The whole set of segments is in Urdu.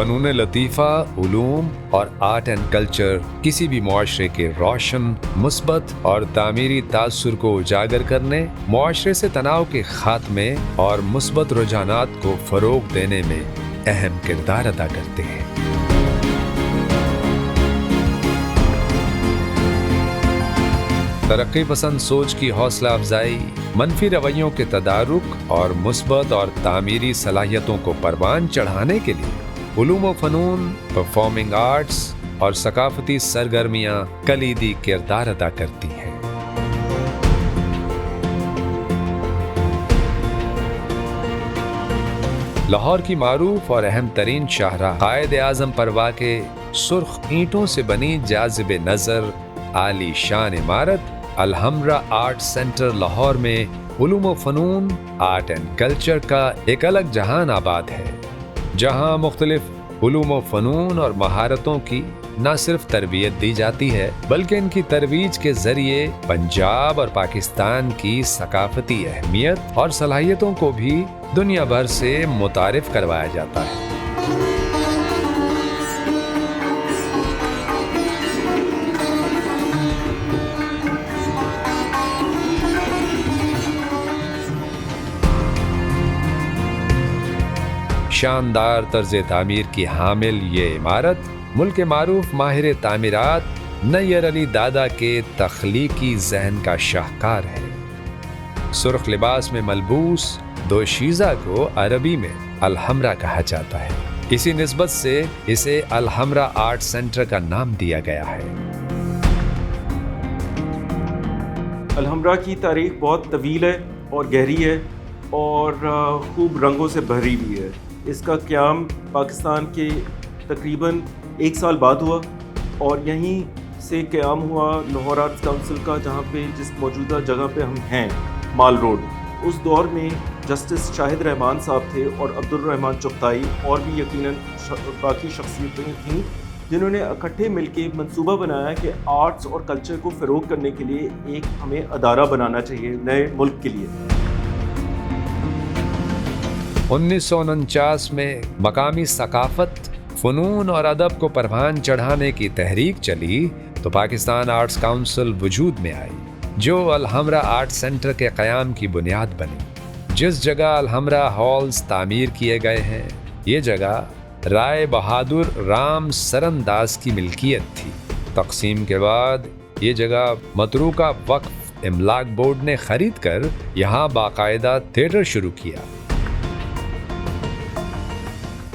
فنون لطیفہ، علوم اور آرٹ اینڈ کلچر کسی بھی معاشرے کے روشن، مثبت اور تعمیری تاثر کو اجاگر کرنے، معاشرے سے تناؤ کے خاتمے اور مثبت رجحانات کو فروغ دینے میں اہم کردار ادا کرتے ہیں۔ ترقی پسند سوچ کی حوصلہ افزائی، منفی رویوں کے تدارک اور مثبت اور تعمیری صلاحیتوں کو پروان چڑھانے کے لیے علوم و فنون، پرفارمنگ آرٹس اور ثقافتی سرگرمیاں کلیدی کردار ادا کرتی ہیں۔ لاہور کی معروف اور اہم ترین شاہراہ قائد اعظم پر واقع سرخ اینٹوں سے بنی جاذب نظر عالی شان عمارت الحمرا آرٹ سینٹر لاہور میں علوم و فنون، آرٹ اینڈ کلچر کا ایک الگ جہان آباد ہے، جہاں مختلف علوم و فنون اور مہارتوں کی نہ صرف تربیت دی جاتی ہے بلکہ ان کی ترویج کے ذریعے پنجاب اور پاکستان کی ثقافتی اہمیت اور صلاحیتوں کو بھی دنیا بھر سے متعارف کروایا جاتا ہے۔ شاندار طرز تعمیر کی حامل یہ عمارت ملک معروف ماہر تعمیرات نیر علی دادا کے تخلیقی ذہن کا شاہکار ہے۔ سرخ لباس میں ملبوس دوشیزہ کو عربی میں الحمرا کہا جاتا ہے، اسی نسبت سے اسے الحمرا آرٹ سینٹر کا نام دیا گیا ہے۔ الحمرا کی تاریخ بہت طویل ہے اور گہری ہے اور خوب رنگوں سے بھری بھی ہے۔ اس کا قیام پاکستان کے تقریباً 1 سال بعد ہوا اور یہیں سے قیام ہوا لاہور آرٹس کونسل کا، جہاں پہ جس موجودہ جگہ پہ ہم ہیں مال روڈ۔ اس دور میں جسٹس شاہد رحمان صاحب تھے اور عبدالرحمان چغتائی اور بھی یقیناً باقی شخصیتیں تھیں جنہوں نے اکٹھے مل کے منصوبہ بنایا کہ آرٹس اور کلچر کو فروغ کرنے کے لیے ایک ہمیں ادارہ بنانا چاہیے نئے ملک کے لیے۔ 1949 میں مقامی ثقافت، فنون اور ادب کو پروان چڑھانے کی تحریک چلی تو پاکستان آرٹس کونسل وجود میں آئی، جو الحمرا آرٹ سینٹر کے قیام کی بنیاد بنی۔ جس جگہ الحمرا ہالز تعمیر کیے گئے ہیں، یہ جگہ رائے بہادر رام سرن داس کی ملکیت تھی۔ تقسیم کے بعد یہ جگہ متروکہ وقف املاک بورڈ نے خرید کر یہاں باقاعدہ تھیٹر شروع کیا۔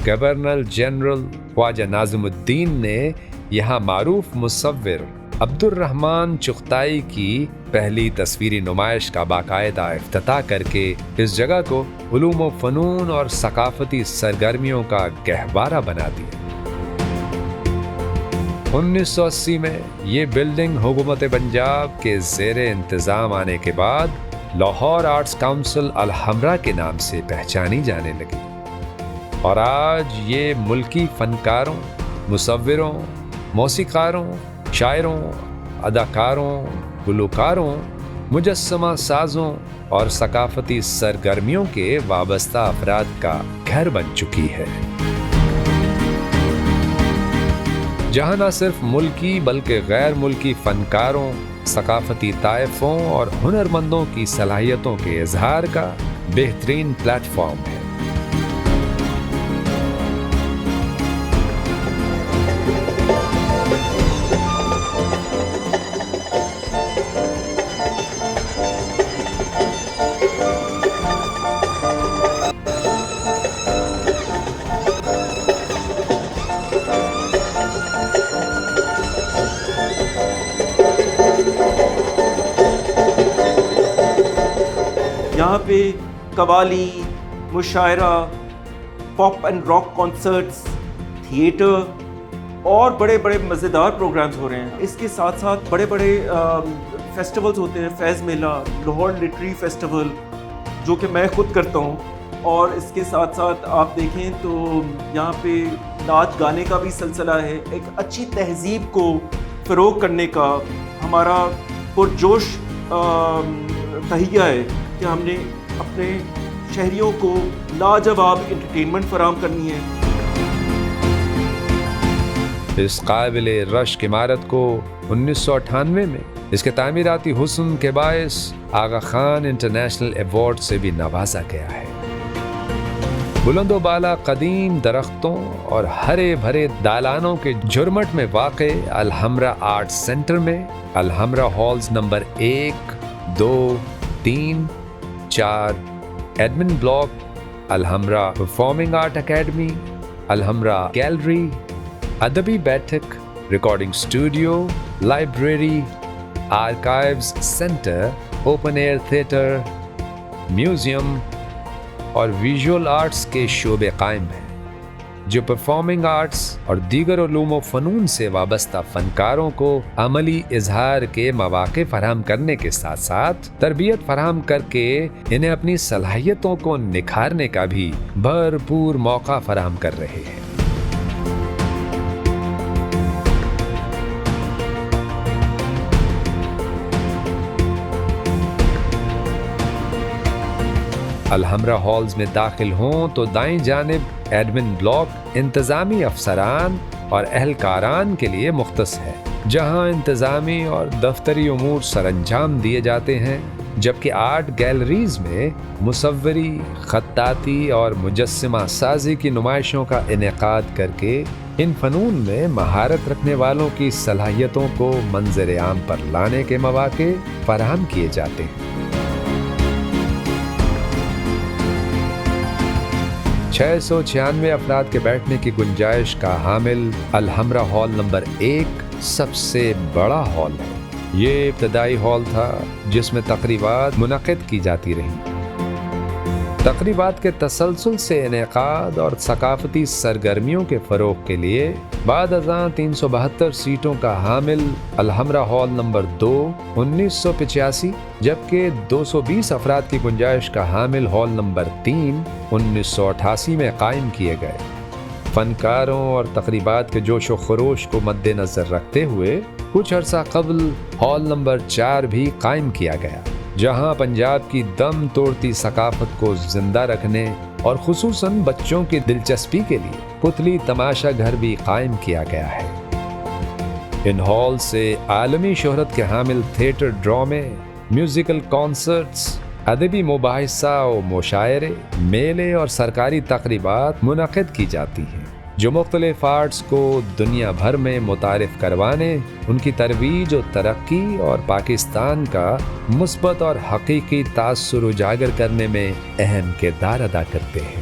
گورنر جنرل خواجہ ناظم الدین نے یہاں معروف مصور عبدالرحمان چغتائی کی پہلی تصویری نمائش کا باقاعدہ افتتاح کر کے اس جگہ کو علوم و فنون اور ثقافتی سرگرمیوں کا گہوارہ بنا دیا۔ 1980 میں یہ بلڈنگ حکومت پنجاب کے زیر انتظام آنے کے بعد لاہور آرٹس کونسل الحمرا کے نام سے پہچانی جانے لگی، اور آج یہ ملکی فنکاروں، مصوروں، موسیقاروں، شاعروں، اداکاروں، گلوکاروں، مجسمہ سازوں اور ثقافتی سرگرمیوں کے وابستہ افراد کا گھر بن چکی ہے، جہاں نہ صرف ملکی بلکہ غیر ملکی فنکاروں، ثقافتی طائفوں اور ہنرمندوں کی صلاحیتوں کے اظہار کا بہترین پلیٹ فارم ہے۔ یہاں پہ قوالی، مشاعرہ، pop and rock concerts, theatre اور بڑے بڑے مزیدار پروگرامز ہو رہے ہیں۔ اس کے ساتھ ساتھ بڑے بڑے فیسٹیولز ہوتے ہیں، فیض میلہ، لاہور لٹری فیسٹیول جو کہ میں خود کرتا ہوں، اور اس کے ساتھ ساتھ آپ دیکھیں تو یہاں پہ ناچ گانے کا بھی سلسلہ ہے۔ ایک اچھی تہذیب کو فروغ کرنے کا ہمارا پرجوش تہیہ ہے کہ ہم نے اپنے شہریوں کو لاجواب انٹرٹینمنٹ فراہم کرنی ہے۔ اس قابل رشک عمارت کو 1998 میں اس کے تعمیراتی حسن کے باعث آغا خان انٹرنیشنل ایوارڈ سے بھی نوازا گیا ہے۔ بلند و بالا قدیم درختوں اور ہرے بھرے دالانوں کے جھرمٹ میں واقع الحمرا آرٹ سینٹر میں Alhamra halls number 1، 2، 3، 4، admin block, Alhamra performing art academy, Alhamra gallery, ادبی بیٹھک، recording studio, library, archives centre, open air theatre, museum اور ویژول آرٹس کے شعبے قائم ہیں، جو پرفارمنگ آرٹس اور دیگر علوم و فنون سے وابستہ فنکاروں کو عملی اظہار کے مواقع فراہم کرنے کے ساتھ ساتھ تربیت فراہم کر کے انہیں اپنی صلاحیتوں کو نکھارنے کا بھی بھرپور موقع فراہم کر رہے ہیں۔ الحمرا ہالز میں داخل ہوں تو دائیں جانب ایڈمن بلاک انتظامی افسران اور اہلکاران کے لیے مختص ہے، جہاں انتظامی اور دفتری امور سر انجام دیے جاتے ہیں، جبکہ آرٹ گیلریز میں مصوری، خطاطی اور مجسمہ سازی کی نمائشوں کا انعقاد کر کے ان فنون میں مہارت رکھنے والوں کی صلاحیتوں کو منظر عام پر لانے کے مواقع فراہم کیے جاتے ہیں۔ 696 افراد کے بیٹھنے کی گنجائش کا حامل الحمرا ہال نمبر 1 سب سے بڑا ہال ہے۔ یہ ابتدائی ہال تھا جس میں تقریبات منعقد کی جاتی رہیں۔ تقریبات کے تسلسل سے انعقاد اور ثقافتی سرگرمیوں کے فروغ کے لیے بعد ازاں 372 سیٹوں کا حامل الحمرا ہال نمبر 2 1985، جبکہ 220 افراد کی گنجائش کا حامل ہال نمبر 3 1988 میں قائم کیے گئے۔ فنکاروں اور تقریبات کے جوش و خروش کو مد نظر رکھتے ہوئے کچھ عرصہ قبل ہال نمبر 4 بھی قائم کیا گیا، جہاں پنجاب کی دم توڑتی ثقافت کو زندہ رکھنے اور خصوصاً بچوں کی دلچسپی کے لیے پتلی تماشا گھر بھی قائم کیا گیا ہے۔ ان ہال سے عالمی شہرت کے حامل تھیٹر ڈرامے، میوزیکل کانسرٹس، ادبی مباحثہ و مشاعرے، میلے اور سرکاری تقریبات منعقد کی جاتی ہیں، جو مختلف آرٹس کو دنیا بھر میں متعارف کروانے، ان کی ترویج و ترقی اور پاکستان کا مثبت اور حقیقی تاثر اجاگر کرنے میں اہم کردار ادا کرتے ہیں۔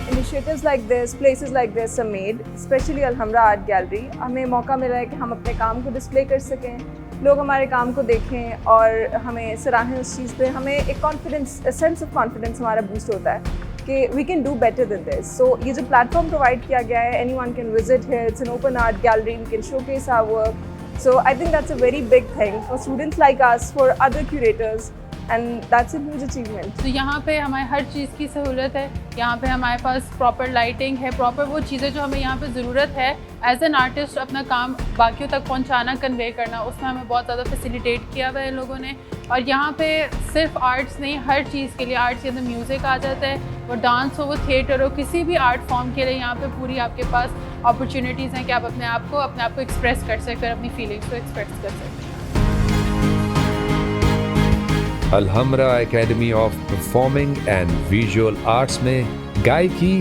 Initiatives like this, places like this are made, especially Alhamra Art Gallery. ہمیں موقع ملا ہے کہ ہم اپنے کام کو ڈسپلے کر سکیں، لوگ ہمارے کام کو دیکھیں اور ہمیں سراہیں اس چیز پہ، ہمیں ایک کانفیڈنس، سینس آف کانفیڈنس ہمارا بوسٹ ہوتا ہے کہ we can do better than this. So یہ جو پلیٹ فارم پرووائڈ کیا گیا ہے، anyone can visit here, it's an open art gallery, we can showcase our work. So I think that's a very big thing for students like us, for other curators, and that's a huge achievement. تو یہاں پہ ہمارے ہر چیز کی سہولت ہے، یہاں پہ ہمارے پاس پراپر لائٹنگ ہے، پراپر وہ چیزیں جو ہمیں یہاں پہ ضرورت ہے ایز این آرٹسٹ اپنا کام باقیوں تک پہنچانا، کنوے کرنا، اس میں ہمیں بہت زیادہ فیسیلیٹیٹ کیا ہوا ہے ان لوگوں نے۔ اور یہاں پہ صرف آرٹس نہیں، ہر چیز کے لیے، آرٹس کے اندر میوزک آ جاتا ہے، وہ ڈانس ہو، وہ تھیٹر ہو، کسی بھی آرٹ فارم کے لیے یہاں پہ پوری آپ کے پاس اپرچونیٹیز ہیں کہ آپ اپنے آپ کو ایکسپریس کر سکتے ہیں، اپنی فیلنگس کو ایکسپریس کر سکتے ہیں۔ Alhamra academy of performing and visual arts میں گائیکی،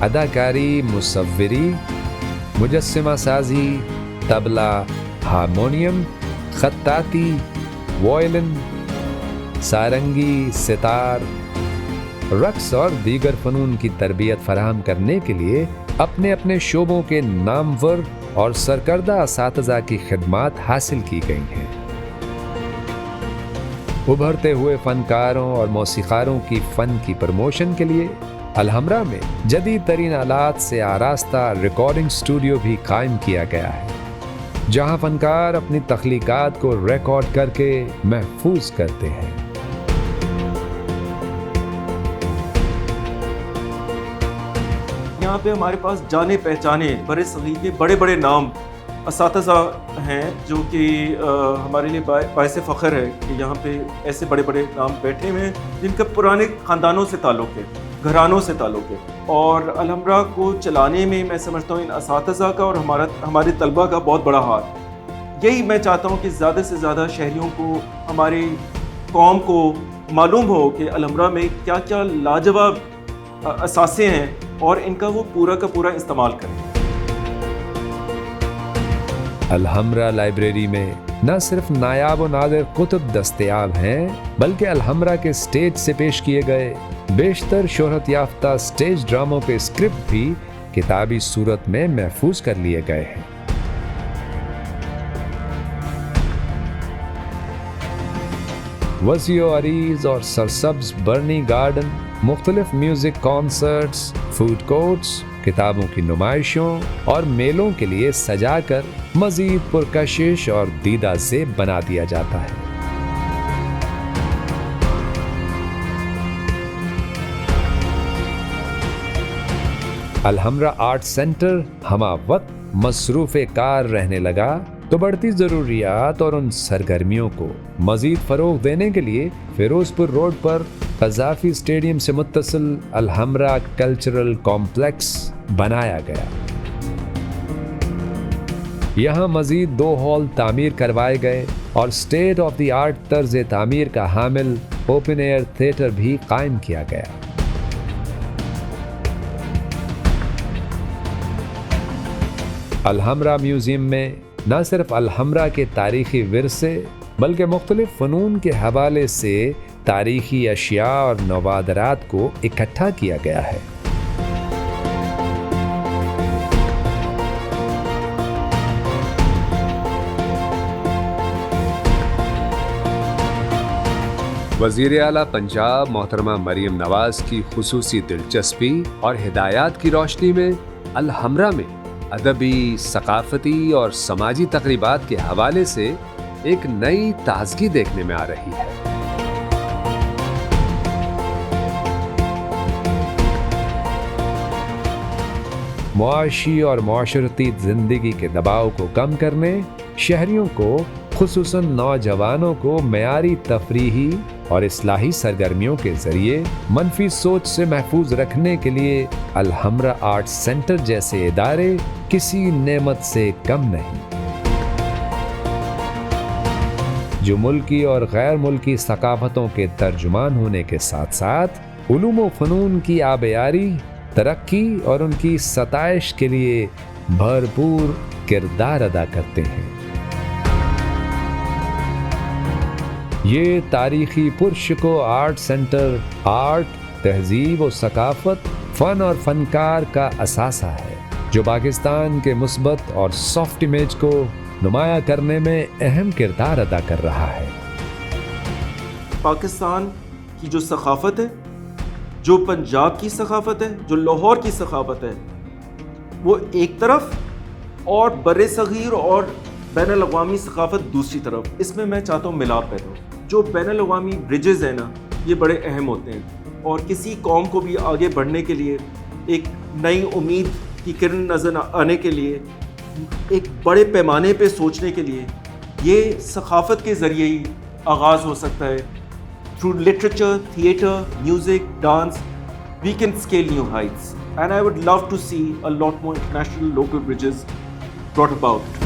اداکاری، مصوری، مجسمہ سازی، طبلہ، ہارمونیم، خطاطی، وائلن، سارنگی، ستار، رقص اور دیگر فنون کی تربیت فراہم کرنے کے لیے اپنے اپنے شعبوں کے نامور اور سرکردہ اساتذہ کی خدمات حاصل کی گئی ہیں۔ ابھرتے ہوئے فنکاروں اور موسیقاروں کی فن کی پروموشن کے لیے الحمرا میں جدید ترین آلات سے آراستہ ریکارڈنگ اسٹوڈیو بھی قائم کیا گیا ہے، جہاں فنکار اپنی تخلیقات کو ریکارڈ کر کے محفوظ کرتے ہیں۔ یہاں پہ ہمارے پاس جانے پہچانے برے صغیر کے بڑے بڑے نام اساتذہ ہیں جو کہ ہمارے لیے باعث فخر ہے کہ یہاں پہ ایسے بڑے بڑے نام بیٹھے ہوئے ہیں جن کا پرانے خاندانوں سے تعلق ہے، گھرانوں سے تعلق ہے، اور الحمرا کو چلانے میں میں سمجھتا ہوں ان اساتذہ کا اور ہمارے طلبہ کا بہت بڑا ہاتھ۔ یہی میں چاہتا ہوں کہ زیادہ سے زیادہ شہریوں کو، ہماری قوم کو معلوم ہو کہ الحمرا میں کیا کیا لاجواب اثاثے ہیں اور ان کا وہ پورا کا پورا استعمال کریں۔ الحمرا لائبریری میں نہ صرف نایاب و نادر کتب دستیاب ہیں، بلکہ الحمرا کے اسٹیج سے پیش کیے گئے بیشتر شہرت یافتہ اسٹیج ڈراموں کے اسکرپٹ بھی کتابی صورت میں محفوظ کر لیے گئے ہیں۔ وسیع و عریض اور سرسبز برنی گارڈن، مختلف میوزک کانسرٹس، فوڈ کورٹس، کتابوں کی نمائشوں اور میلوں کے لیے سجا کر مزید پرکشش اور دیدہ زیب بنا دیا جاتا ہے۔ الحمرا آرٹ سینٹر ہمہ وقت مصروف کار رہنے لگا تو بڑھتی ضروریات اور ان سرگرمیوں کو مزید فروغ دینے کے لیے فیروز پور روڈ پر قذافی اسٹیڈیم سے متصل الحمرا کلچرل کمپلیکس بنایا گیا۔ یہاں مزید 2 ہال تعمیر کروائے گئے اور اسٹیٹ آف دی آرٹ طرز تعمیر کا حامل اوپن ایئر تھیٹر بھی قائم کیا گیا۔ الحمرا میوزیم میں نہ صرف الحمرا کے تاریخی ورثے بلکہ مختلف فنون کے حوالے سے تاریخی اشیاء اور نوادرات کو اکٹھا کیا گیا ہے۔ وزیر اعلیٰ پنجاب محترمہ مریم نواز کی خصوصی دلچسپی اور ہدایات کی روشنی میں الحمرا میں ادبی، ثقافتی اور سماجی تقریبات کے حوالے سے ایک نئی تازگی دیکھنے میں آ رہی ہے۔ معاشی اور معاشرتی زندگی کے دباؤ کو کم کرنے، شہریوں کو خصوصاً نوجوانوں کو معیاری تفریحی اور اصلاحی سرگرمیوں کے ذریعے منفی سوچ سے محفوظ رکھنے کے لیے الحمرا آرٹ سینٹر جیسے ادارے کسی نعمت سے کم نہیں، جو ملکی اور غیر ملکی ثقافتوں کے ترجمان ہونے کے ساتھ ساتھ علوم و فنون کی آبیاری، ترقی اور ان کی ستائش کے لیے بھرپور کردار ادا کرتے ہیں۔ یہ تاریخی پرشکو آرٹ سینٹر آرٹ، تہذیب و ثقافت، فن اور فنکار کا اثاثہ ہے، جو پاکستان کے مثبت اور سافٹ امیج کو نمایاں کرنے میں اہم کردار ادا کر رہا ہے۔ پاکستان کی جو ثقافت ہے، جو پنجاب کی ثقافت ہے، جو لاہور کی ثقافت ہے، وہ ایک طرف اور بر صغیر اور بین الاقوامی ثقافت دوسری طرف، اس میں میں چاہتا ہوں ملاپ پیدا ہو۔ جو بین الاقوامی برجز ہیں نا، یہ بڑے اہم ہوتے ہیں، اور کسی قوم کو بھی آگے بڑھنے کے لیے، ایک نئی امید کی کرن نظر آنے کے لیے، ایک بڑے پیمانے پہ سوچنے کے لیے، یہ ثقافت کے ذریعے ہی آغاز ہو سکتا ہے۔ Through literature, theatre, music, dance, we can scale new heights. And I would love to see a lot more international local bridges brought about.